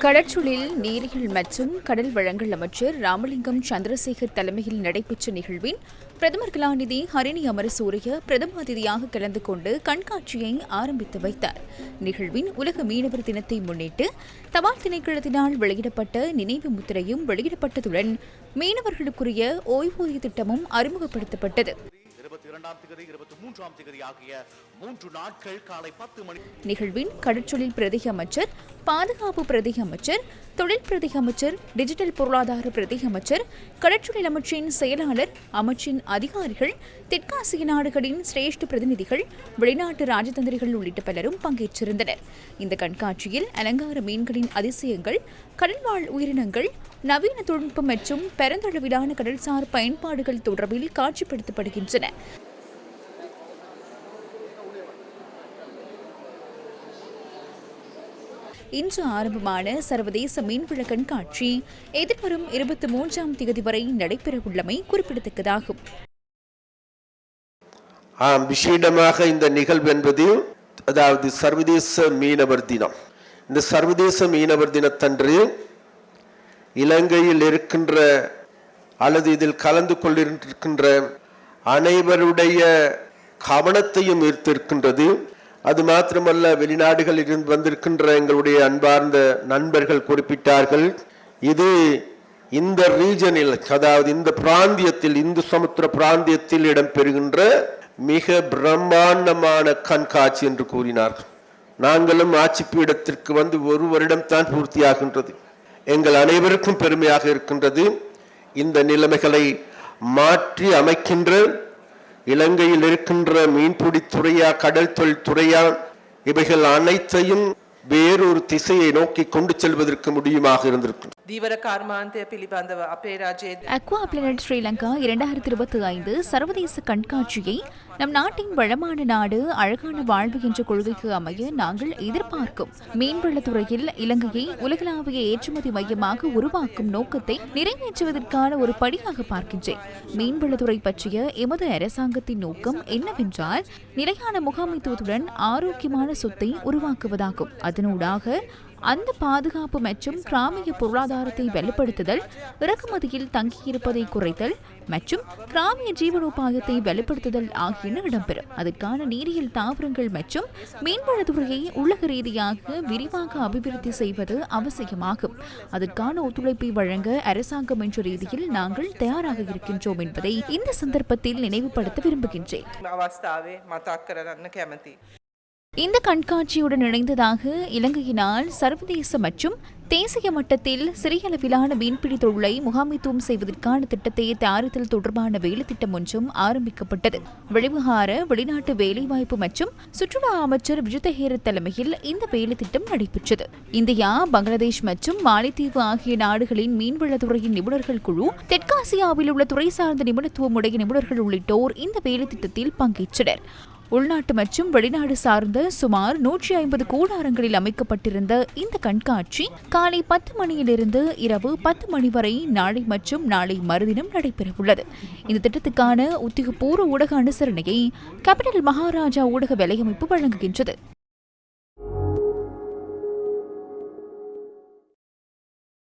கடற்றொழில் நீரியல் மற்றும் கடல் வளங்கள் அமைச்சர் ராமலிங்கம் சந்திரசேகர் தலைமையில் நடைபெற்ற நிகழ்வின் பிரதமர் கலாநிதி ஹரிணி அமரசூரிய பிரதம அதிதியாக கலந்து கொண்டு கண்காட்சியை ஆரம்பித்து வைத்தார். நிகழ்வின் உலக மீனவர் தினத்தை முன்னிட்டு தபால் திணைக்களத்தினால் வெளியிடப்பட்ட நினைவு முத்திரையும் வெளியிடப்பட்டதுடன் மீனவர்களுக்குரிய ஓய்வூதிய திட்டமும் அறிமுகப்படுத்தப்பட்டது. நிகழ்வின் கடற்றொழில் பிரதி அமைச்சர், பாதுகாப்பு பிரதி அமைச்சர், தொழில் பிரதி அமைச்சர், டிஜிட்டல் பொருளாதார பிரதி அமைச்சர், கடற்றொழில் அமைச்சின் செயலாளர், அமைச்சின் அதிகாரிகள், தெற்காசிய நாடுகளின் சிரேஷ்ட பிரதிநிதிகள், வெளிநாட்டு ராஜதந்திரிகள் உள்ளிட்ட பலரும் பங்கேற்றிருந்தனர். இந்த கண்காட்சியில் அலங்கார மீன்களின் அதிசயங்கள், கடல்வாழ் உயிரினங்கள், நவீன தொழில்நுட்பம் மற்றும் பெருந்தளவிலான கடல்சார் பயன்பாடுகள் தொடர்பில் காட்சிப்படுத்தப்படுகின்றன. இன்று ஆரம்பமான சர்வதேச மீன்வள கண்காட்சி எதிர்வரும் 23ஆம் தேதி வரை நடைபெறவுள்ளமை குறிப்பிடத்தக்கதாகும். விசேடமாக இந்த நிகழ்வு என்பது அதாவது சர்வதேச மீனவர் தினம். இந்த சர்வதேச மீனவர் தினத்தன்று இலங்கையில் இருக்கின்ற அல்லது இதில் கலந்து கொண்டிருக்கின்ற அனைவருடைய கவனத்தையும் ஈர்த்திருக்கின்றது. அது மாத்திரமல்ல, வெளிநாடுகளில் இருந்து வந்திருக்கின்ற எங்களுடைய அன்பார்ந்த நண்பர்கள் குறிப்பிட்டார்கள், இது இந்த ரீஜனில் அதாவது இந்த பிராந்தியத்தில் இந்து சமுத்திர பிராந்தியத்தில் இடம்பெறுகின்ற மிக பிரம்மாண்டமான கண்காட்சி என்று கூறினார்கள். நாங்களும் ஆட்சி பீடத்திற்கு வந்து ஒரு வருடம் தான் பூர்த்தியாகின்றது. எங்கள் அனைவருக்கும் பெருமையாக இருக்கின்றது. இந்த நிலைமைகளை மாற்றி அமைக்கின்ற இலங்கையில் இருக்கின்ற மீன்பிடி துறையா, கடல் தொழில் துறையா, இவைகள் அனைத்தையும் வேறொரு திசையை நோக்கி கொண்டு செல்வதற்கு முடியுமாக இருந்திருக்கும். அக்வா பிளானட் ஸ்ரீலங்கா 2025 சர்வதேச கண்காட்சியை நம் நாட்டின் வளமான நாடு அழகான வாழ்வு என்ற கொள்கைக்கு அமைய நாங்கள் எதிர்பார்க்கும் மீன்வளத்துறையில் இலங்கையை உலகளாவிய ஏற்றுமதி மையமாக உருவாக்கும் நோக்கத்தை நிறைவேற்றுவதற்கான ஒரு படியாக பார்க்கின்றேன். மீன்வளத்துறை பற்றிய எமது அரசாங்கத்தின் நோக்கம் என்னவென்றால் நிலையான முகாமைத்துவத்துடன் ஆரோக்கியமான சொத்தை உருவாக்குவதாகும். அதனூடாக அந்த பாதுகாப்பு மற்றும் கிராமிய பொருளாதாரத்தை வலுப்படுத்துதல், இறக்குமதியில் தங்கியிருப்பதை குறைத்தல் மற்றும் கிராமிய ஜீவனோபாயத்தை வலுப்படுத்துதல் ஆகியன இடம்பெறும். அதற்கான நீரியல் தாவரங்கள் மற்றும் மீன்வளத்துறையை உலக ரீதியாக விரிவாக அபிவிருத்தி செய்வது அவசியமாகும். அதற்கான ஒத்துழைப்பை வழங்க அரசாங்கம் என்ற ரீதியில் நாங்கள் தயாராக இருக்கின்றோம் என்பதை இந்த சந்தர்ப்பத்தில் நினைவுபடுத்த விரும்புகின்றேன். இந்த கண்காட்சியுடன் இணைந்ததாக இலங்கையினால் சர்வதேச மற்றும் தேசிய மட்டத்தில் சிறிய அளவிலான மீன்பிடி தொழிலை முகாமைத்துவம் செய்வதற்கான திட்டத்தை தயாரித்தல் தொடர்பான வேலை திட்டம் ஒன்றும் ஆரம்பிக்கப்பட்டது. வெளிவிகார, வெளிநாட்டு வேலைவாய்ப்பு மற்றும் சுற்றுலா அமைச்சர் விஜிதஹேர தலைமையில் இந்த வேலை திட்டம் நடைபெற்றது. இந்தியா, பங்களாதேஷ் மற்றும் மாலைத்தீவு ஆகிய நாடுகளின் மீன்வளத்துறையின் நிபுணர்கள் குழு, தெற்காசியாவில் உள்ள துறை சார்ந்த நிபுணத்துவம் உடைய நிபுணர்கள் உள்ளிட்டோர் இந்த வேலை திட்டத்தில் பங்கேற்றனர். உள்நாட்டு மற்றும் வெளிநாடு சார்ந்த சுமார் 150 கூடாரங்களில் அமைக்கப்பட்டிருந்த இந்த கண்காட்சி காலை 10 மணியிலிருந்து இரவு 10 மணி வரை நாளை மற்றும் நாளை மறுதினம் நடைபெறவுள்ளது. இந்த திட்டத்துக்கான உத்தியோகபூர்வ ஊடக அனுசரணையை கேபிட்டல் மகாராஜா ஊடக வலையமைப்பு வழங்குகின்றது.